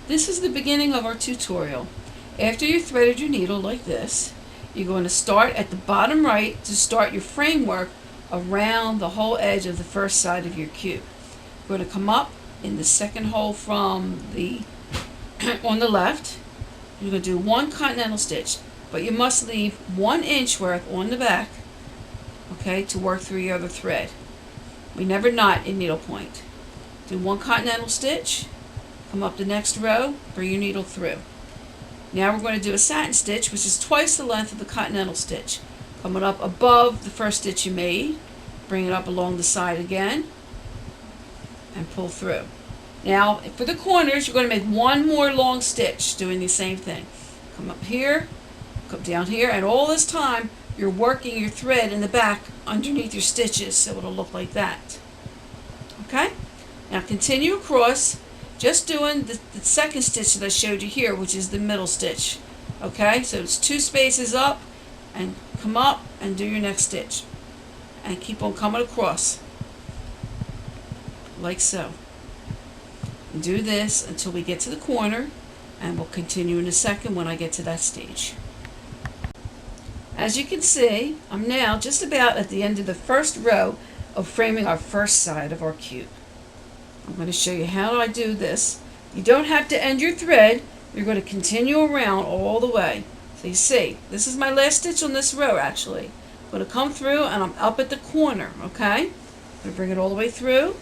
This is the beginning of our tutorial. After you threaded your needle like this, you're going to start at the bottom right to start your framework around the whole edge of the first side of your cube. You're going to come up in the second hole from the on the left. You're going to do one continental stitch, but you must leave 1 inch worth on the back, okay, to work through your other thread. We never knot in needlepoint. Do 1 continental stitch, come up the next row, bring your needle through. Now we're going to do a satin stitch, which is twice the length of the continental stitch. Coming up above the first stitch you made, bring it up along the side again, and pull through. Now for the corners, you're going to make 1 more long stitch doing the same thing. Come up here, come down here, and all this time you're working your thread in the back underneath your stitches, so it'll look like that. Okay? Now continue across, just doing the second stitch that I showed you here, which is the middle stitch. Okay, so it's 2 spaces up, and come up and do your next stitch. And keep on coming across, like so. And do this until we get to the corner, and we'll continue in a second when I get to that stage. As you can see, I'm now just about at the end of the first row of framing our first side of our cube. I'm going to show you how I do this. You don't have to end your thread. You're going to continue around all the way. So you see, this is my last stitch on this row actually. I'm going to come through and I'm up at the corner, okay? I'm going to bring it all the way through.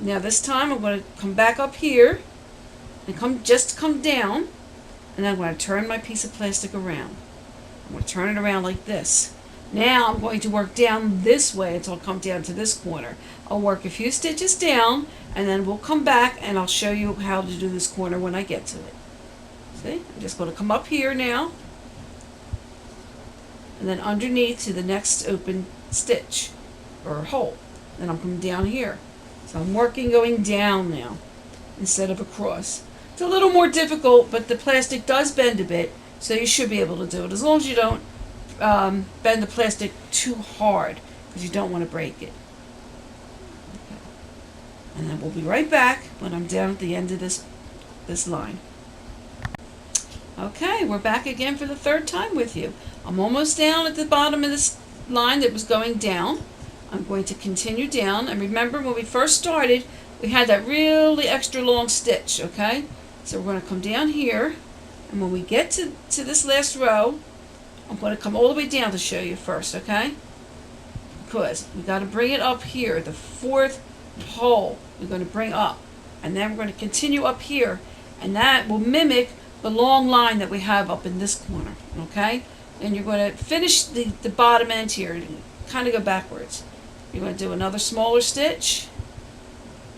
Now this time I'm going to come back up here and come down, and then I'm going to turn my piece of plastic around. I'm going to turn it around like this. Now I'm going to work down this way until I come down to this corner. I'll work a few stitches down, and then we'll come back and I'll show you how to do this corner when I get to it. See? I'm just going to come up here now, and then underneath to the next open stitch or hole. Then I'm coming down here. So I'm working going down now instead of across. It's a little more difficult, but the plastic does bend a bit, so you should be able to do it as long as you don't bend the plastic too hard, because you don't want to break it. Okay. And then we'll be right back when I'm down at the end of this line. Okay, we're back again for the third time with you. I'm almost down at the bottom of this line that was going down. I'm going to continue down, and remember when we first started we had that really extra long stitch, okay? So we're going to come down here, and when we get to this last row, I'm going to come all the way down to show you first, okay? Because we got to bring it up here, the 4th hole we're going to bring up, and then we're going to continue up here, and that will mimic the long line that we have up in this corner, okay? And you're going to finish the bottom end here, kind of go backwards. You're going to do another smaller stitch,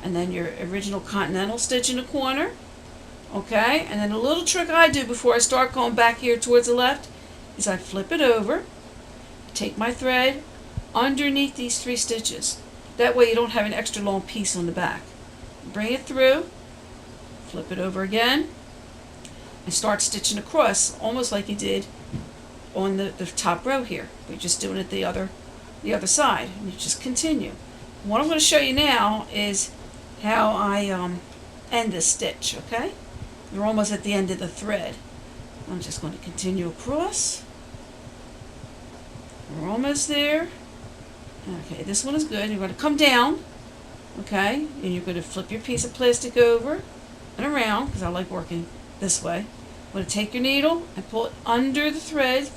and then your original continental stitch in the corner, okay? And then a little trick I do before I start going back here towards the left is I flip it over, take my thread underneath these 3 stitches. That way you don't have an extra long piece on the back. Bring it through, flip it over again, and start stitching across, almost like you did on the top row here. We're just doing it the other side, and you just continue. What I'm going to show you now is how I end this stitch, okay? We're almost at the end of the thread. I'm just going to continue across. We're almost there. Okay, this one is good. You're going to come down, okay? And you're going to flip your piece of plastic over and around, because I like working this way. I'm going to take your needle and pull it under the thread,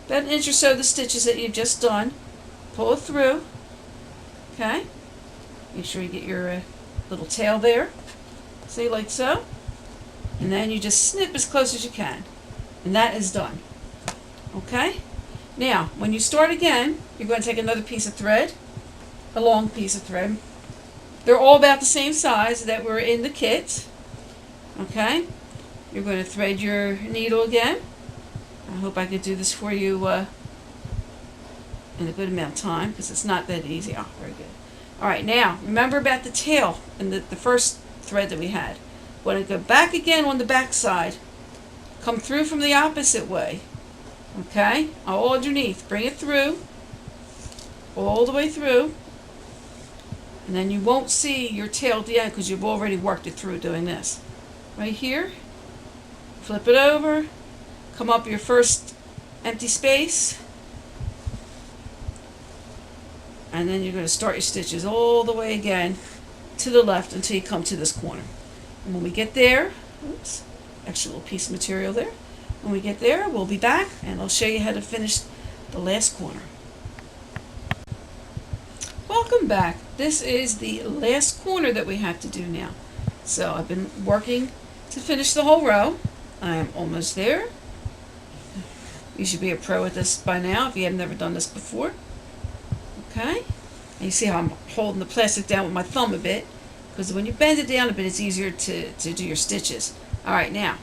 about 1 inch or so of the stitches that you've just done. Pull it through, okay? Make sure you get your little tail there. See, like so. And then you just snip as close as you can. And that is done. Okay? Now, when you start again, you're going to take another piece of thread, a long piece of thread. They're all about the same size that were in the kit. Okay? You're going to thread your needle again. I hope I could do this for you in a good amount of time, because it's not that easy. Oh, very good. Alright, now, remember about the tail and the first thread that we had. We're going to go back again on the back side. Come through from the opposite way. Okay? All underneath. Bring it through. All the way through. And then you won't see your tail at the end because you've already worked it through doing this. right here, flip it over, come up your first empty space, and then you're going to start your stitches all the way again to the left until you come to this corner. And when we get there, oops, extra little piece of material there. When we get there, we'll be back and I'll show you how to finish the last corner. Welcome back. This is the last corner that we have to do now. So I've been working to finish the whole row. I am almost there. You should be a pro at this by now if you have never done this before. Okay, and you see how I'm holding the plastic down with my thumb a bit, because when you bend it down a bit, it's easier to do your stitches. All right, now,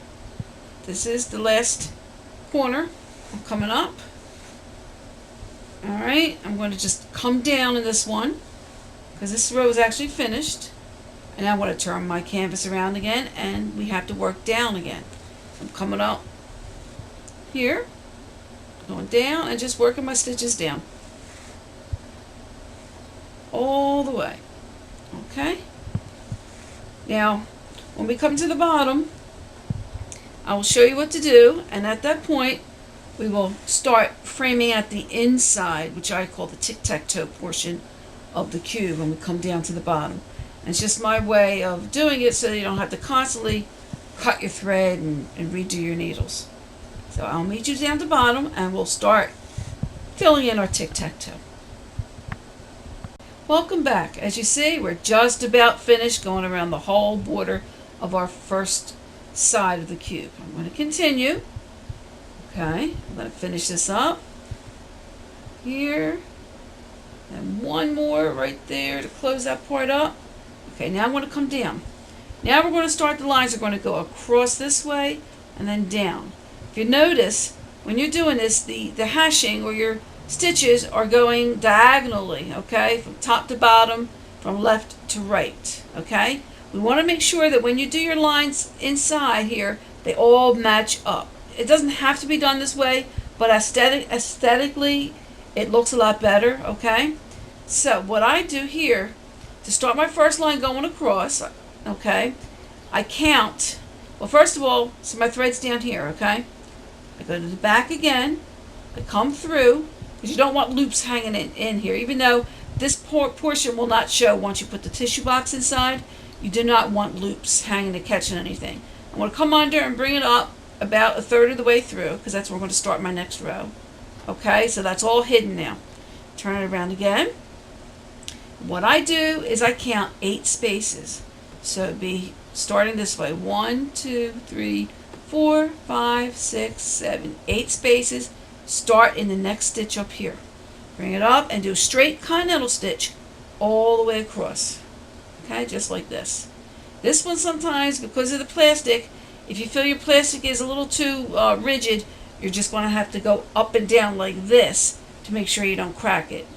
this is the last corner. I'm coming up. All right, I'm going to just come down in this one, because this row is actually finished. And I want to turn my canvas around again, and we have to work down again. I'm coming up here, going down, and just working my stitches down all the way. Okay, now when we come to the bottom, I will show you what to do, and at that point we will start framing at the inside, which I call the tic-tac-toe portion of the cube, when we come down to the bottom. And it's just my way of doing it so you don't have to constantly cut your thread and redo your needles. So I'll meet you down to the bottom and we'll start filling in our tic-tac-toe. Welcome back. As you see, we're just about finished going around the whole border of our first side of the cube. I'm going to continue. Okay, I'm going to finish this up here, and one more right there to close that part up. Okay, now I'm going to come down. Now we're going to start the lines. We're going to go across this way and then down. If you notice, when you're doing this, the hashing or your stitches are going diagonally, okay, from top to bottom, from left to right, okay? We want to make sure that when you do your lines inside here, they all match up. It doesn't have to be done this way, but aesthetically, it looks a lot better, okay? So what I do here, to start my first line going across, okay, I count. Well, first of all, so my thread's down here, okay? I go to the back again, I come through, because you don't want loops hanging in here. Even though this portion will not show once you put the tissue box inside, you do not want loops hanging to catching anything. I'm going to come under and bring it up about a third of the way through, because that's where we're going to start my next row. Okay, so that's all hidden now. Turn it around again. What I do is I count 8 spaces. So it'd be starting this way. 1, 2, 3, 4, 5, 6, 7, 8 spaces. Start in the next stitch up here. Bring it up and do a straight continental stitch all the way across. Okay, just like this. This one sometimes, because of the plastic, if you feel your plastic is a little too rigid, you're just going to have to go up and down like this to make sure you don't crack it.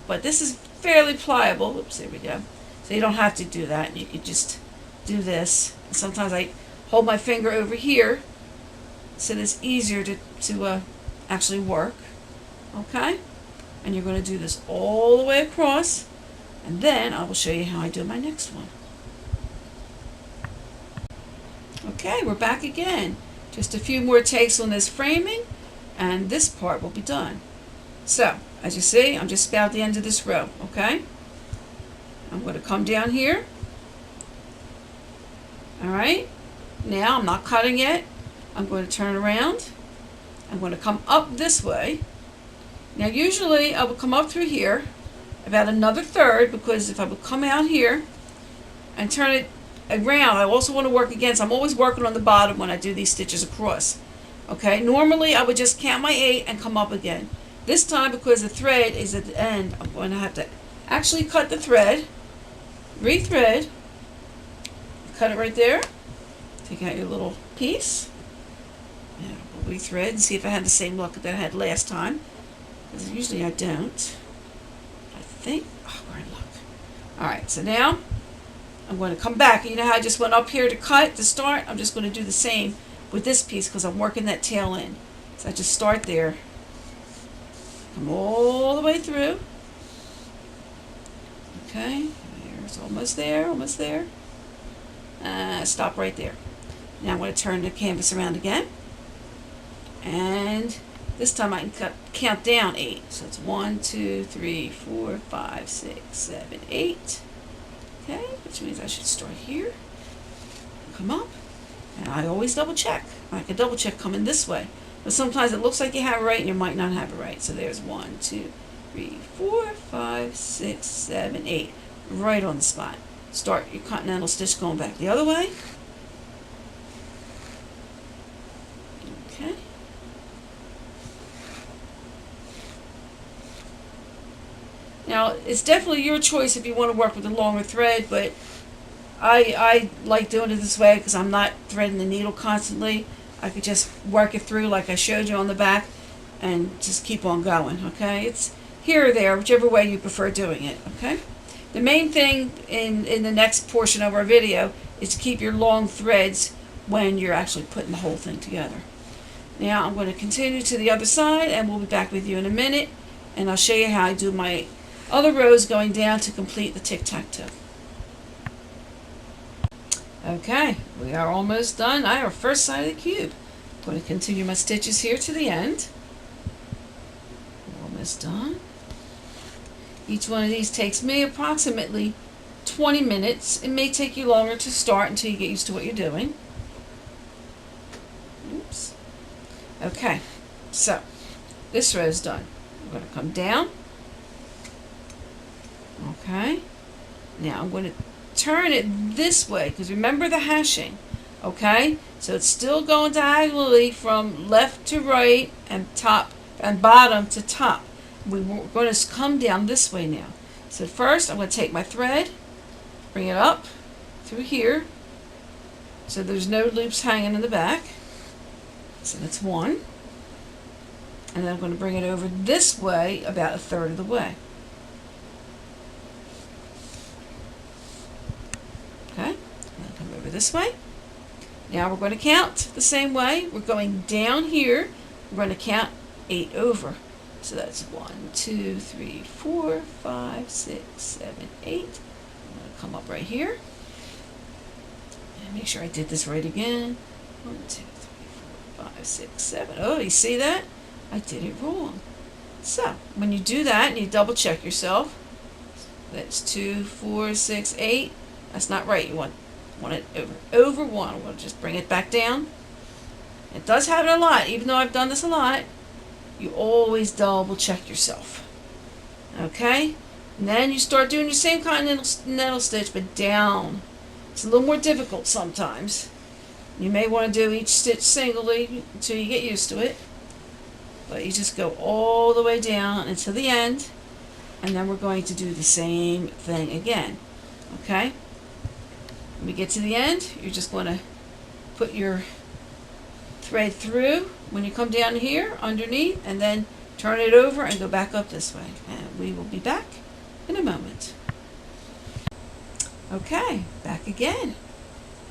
But this is fairly pliable. Oops, there we go. So you don't have to do that. You can just do this. And sometimes I hold my finger over here so it's easier to actually work. Okay? And you're going to do this all the way across, and then I will show you how I do my next one. Okay, we're back again. Just a few more takes on this framing, and this part will be done. So, as you see, I'm just about at the end of this row, okay? I'm going to come down here. Alright, now I'm not cutting yet. I'm going to turn around. I'm going to come up this way. Now usually I will come up through here about another third, because if I would come out here and turn it around, I also want to work again, so I'm always working on the bottom when I do these stitches across. Okay, normally I would just count my 8 and come up again. This time, because the thread is at the end, I'm going to have to actually cut the thread, rethread, cut it right there, take out your little piece, and we'll rethread and see if I had the same luck that I had last time. Because usually I don't. I think, oh, we're in luck. Alright, so now I'm going to come back. You know how I just went up here to cut to start? I'm just going to do the same with this piece because I'm working that tail in. So I just start there. Come all the way through. Okay, it's almost there, almost there. Stop right there. Now I'm going to turn the canvas around again. And this time I can count down 8. So it's 1, 2, 3, 4, 5, 6, 7, 8. Okay, which means I should start here. Come up. And I always double check. I can double check coming this way. But sometimes it looks like you have it right and you might not have it right. So there's 1, 2, 3, 4, 5, 6, 7, 8. Right on the spot. Start your continental stitch going back the other way. Okay. Now, it's definitely your choice if you want to work with a longer thread, but I like doing it this way because I'm not threading the needle constantly. I could just work it through like I showed you on the back and just keep on going, okay? It's here or there, whichever way you prefer doing it, okay? The main thing in the next portion of our video is to keep your long threads when you're actually putting the whole thing together. Now, I'm going to continue to the other side and we'll be back with you in a minute and I'll show you how I do my other rows going down to complete the tic-tac-toe. Okay, we are almost done. Our first side of the cube. I'm going to continue my stitches here to the end. We're almost done. Each one of these takes me approximately 20 minutes. It may take you longer to start until you get used to what you're doing. Oops. Okay, so this row is done. I'm going to come down. Okay, now I'm going to turn it this way because remember the hashing. Okay, so it's still going diagonally from left to right and top and bottom to top. We're going to come down this way now. So first I'm going to take my thread, bring it up through here so there's no loops hanging in the back. So that's one. And then I'm going to bring it over this way about a third of the way. Okay, and come over this way. Now we're going to count the same way. We're going down here. We're going to count 8 over. So that's 1, 2, 3, 4, 5, 6, 7, 8. I'm going to come up right here. And make sure I did this right again. 1, 2, 3, 4, 5, 6, 7. Oh, you see that? I did it wrong. So when you do that and you double check yourself, that's 2, 4, 6, 8. That's not right. You want it over 1. We'll just bring it back down. It does happen a lot. Even though I've done this a lot, you always double check yourself. Okay? And then you start doing your same continental stitch, but down. It's a little more difficult sometimes. You may want to do each stitch singly until you get used to it. But you just go all the way down until the end. And then we're going to do the same thing again. Okay? When we get to the end, you're just going to put your thread through when you come down here underneath and then turn it over and go back up this way. And we will be back in a moment. Okay, back again.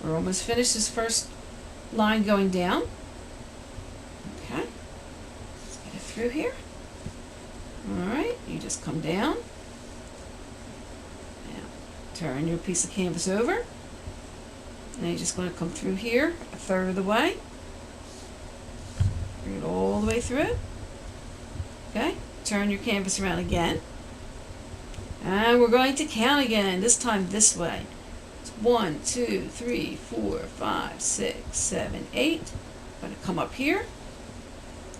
We're almost finished this first line going down. Okay, let's get it through here. Alright, you just come down. Now, turn your piece of canvas over. And you're just going to come through here a third of the way. Bring it all the way through. Okay, turn your canvas around again. And we're going to count again, this time this way. It's 1, 2, 3, 4, 5, 6, 7, 8. I'm going to come up here.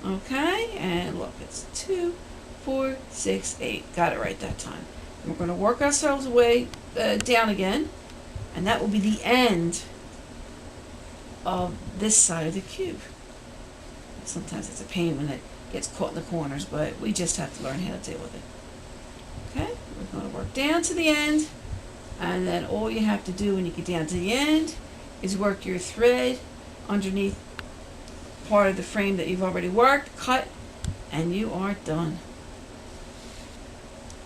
Okay, and look, it's 2, 4, 6, 8. Got it right that time. And we're going to work ourselves away down again. And that will be the end of this side of the cube. Sometimes it's a pain when it gets caught in the corners, but we just have to learn how to deal with it. Okay, we're going to work down to the end, and then all you have to do when you get down to the end is work your thread underneath part of the frame that you've already worked, cut, and you are done.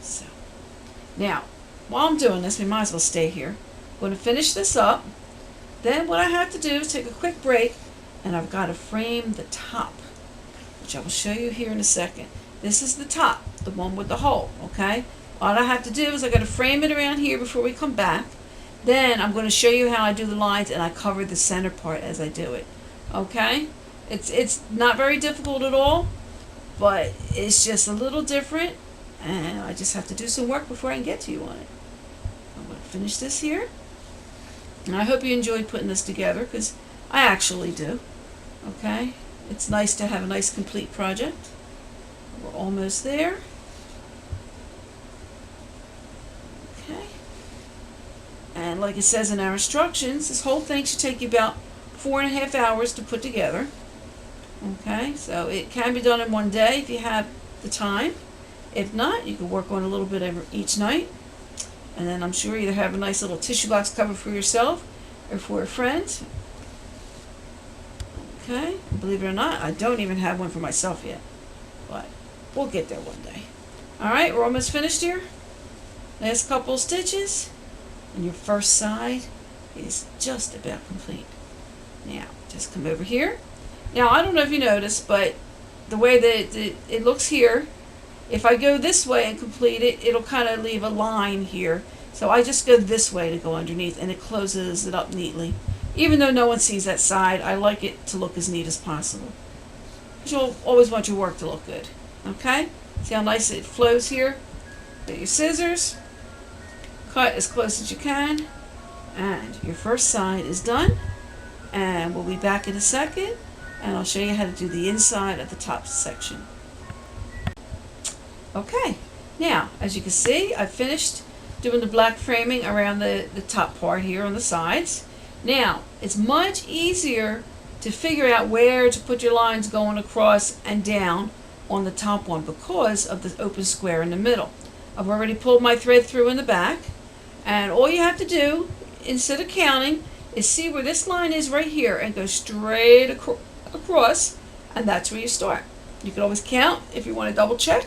So, now, while I'm doing this, we might as well stay here. I'm going to finish this up. Then what I have to do is take a quick break, and I've got to frame the top, which I will show you here in a second. This is the top, the one with the hole, okay? All I have to do is I got to frame it around here before we come back. Then I'm going to show you how I do the lines, and I cover the center part as I do it. Okay? It's not very difficult at all, but it's just a little different, and I just have to do some work before I can get to you on it. I'm going to finish this here, and I hope you enjoyed putting this together, because I actually do. Okay? It's nice to have a nice complete project. We're almost there. Okay. And like it says in our instructions, this whole thing should take you about 4.5 hours to put together. Okay, so it can be done in one day if you have the time. If not, you can work on a little bit each night. And then I'm sure you have a nice little tissue box cover for yourself or for a friend. Okay, believe it or not, I don't even have one for myself yet. But we'll get there one day. Alright, we're almost finished here. Last couple stitches. And your first side is just about complete. Now, just come over here. Now, I don't know if you noticed, but the way that it looks here, if I go this way and complete it, it'll kind of leave a line here. So I just go this way to go underneath, and it closes it up neatly. Even though no one sees that side, I like it to look as neat as possible. Because you'll always want your work to look good. Okay? See how nice it flows here? Get your scissors. Cut as close as you can. And your first side is done. And we'll be back in a second. And I'll show you how to do the inside of the top section. Okay, now as you can see, I've finished doing the black framing around the top part here on the sides. Now, it's much easier to figure out where to put your lines going across and down on the top one because of the open square in the middle. I've already pulled my thread through in the back, and all you have to do, instead of counting, is see where this line is right here and go straight across, and that's where you start. You can always count if you want to double check,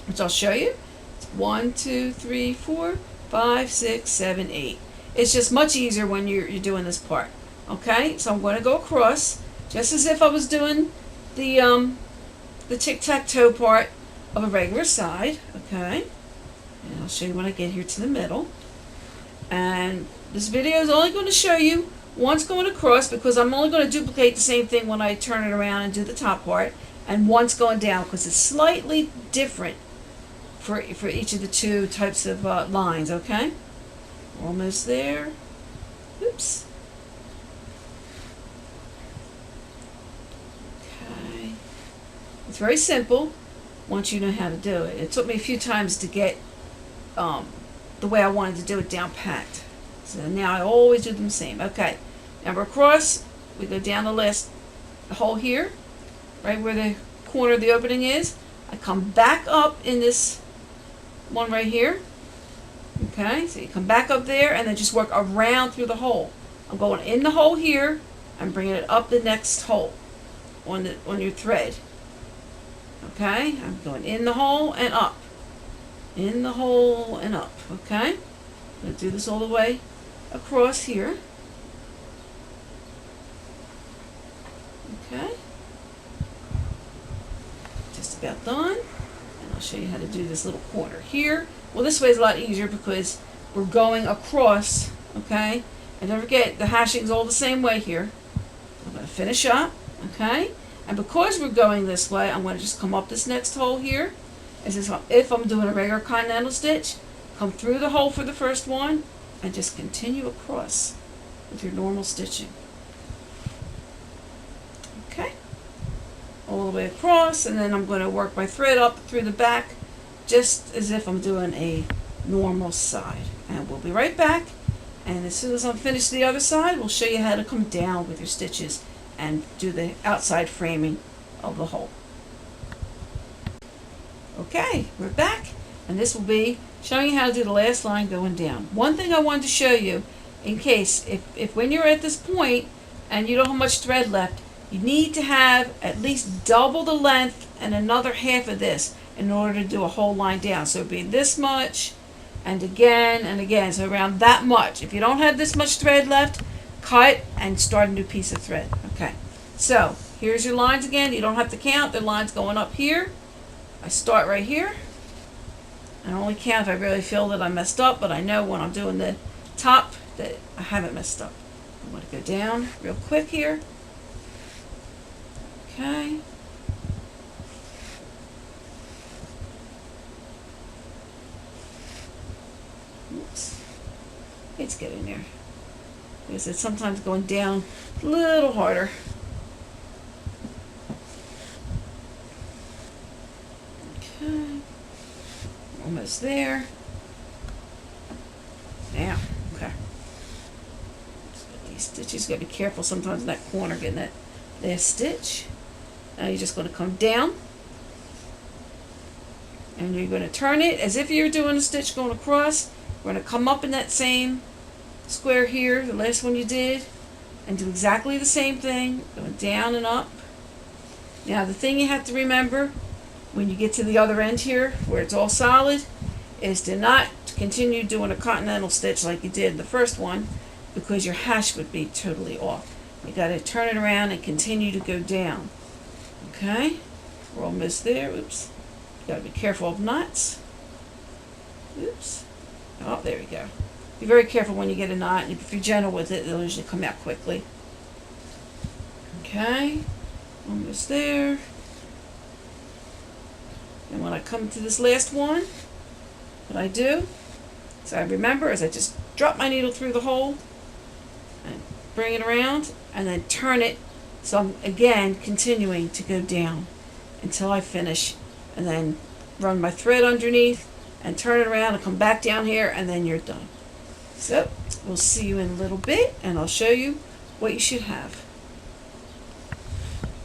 which I'll show you. It's 1, 2, 3, 4, 5, 6, 7, 8. It's just much easier when you're doing this part. Okay, so I'm going to go across just as if I was doing the tic-tac-toe part of a regular side. Okay, and I'll show you when I get here to the middle. And this video is only going to show you once going across, because I'm only going to duplicate the same thing when I turn it around and do the top part, and once going down, because it's slightly different for each of the two types of lines. Okay, we're almost there. Oops. Okay, it's very simple once you know how to do it. It took me a few times to get the way I wanted to do it down packed. So now I always do them the same. Okay, now we're across. We go down the last hole here, right where the corner of the opening is. I come back up in this one right here. Okay, so you come back up there and then just work around through the hole. I'm going in the hole here and bringing it up the next hole on your thread. Okay, I'm going in the hole and up. In the hole and up. Okay, I'm going to do this all the way across here. Okay, just about done. And I'll show you how to do this little corner here. Well, this way is a lot easier because we're going across. Okay, and don't forget the hashing's all the same way here. I'm going to finish up. Okay, and because we're going this way, I'm going to just come up this next hole here. As if I'm doing a regular continental stitch, come through the hole for the first one and just continue across with your normal stitching. Okay, all the way across, and then I'm going to work my thread up through the back just as if I'm doing a normal side. And we'll be right back, and as soon as I'm finished the other side, we'll show you how to come down with your stitches and do the outside framing of the hole. Okay, we're back, and this will be showing you how to do the last line going down. One thing I wanted to show you, in case, if when you're at this point and you don't have much thread left, you need to have at least double the length and another half of this in order to do a whole line down. So it'd be this much, and again, so around that much. If you don't have this much thread left, cut and start a new piece of thread. Okay, so here's your lines again. You don't have to count, the line's going up here. I start right here. I only count if I really feel that I messed up, but I know when I'm doing the top that I haven't messed up. I'm going to go down real quick here. Okay. Oops. It's getting there. Because it's sometimes going down a little harder. Okay. Almost there. Now, okay. These stitches, you gotta be careful sometimes in that corner getting that last stitch. Now you're just going to come down. And you're going to turn it as if you're doing a stitch going across. We're going to come up in that same square here, the last one you did, and do exactly the same thing, going down and up. Now the thing you have to remember when you get to the other end here, where it's all solid, is to not continue doing a continental stitch like you did in the first one, because your hash would be totally off. You got to turn it around and continue to go down. Okay, we're almost there. Oops. You got to be careful of knots. Oops. Oh, there we go. Be very careful when you get a knot. If you're gentle with it, it'll usually come out quickly. Okay, almost there. And when I come to this last one, what I do, so I remember, is I just drop my needle through the hole and bring it around and then turn it. So I'm again continuing to go down until I finish, and then run my thread underneath and turn it around and come back down here, and then you're done. So we'll see you in a little bit, and I'll show you what you should have.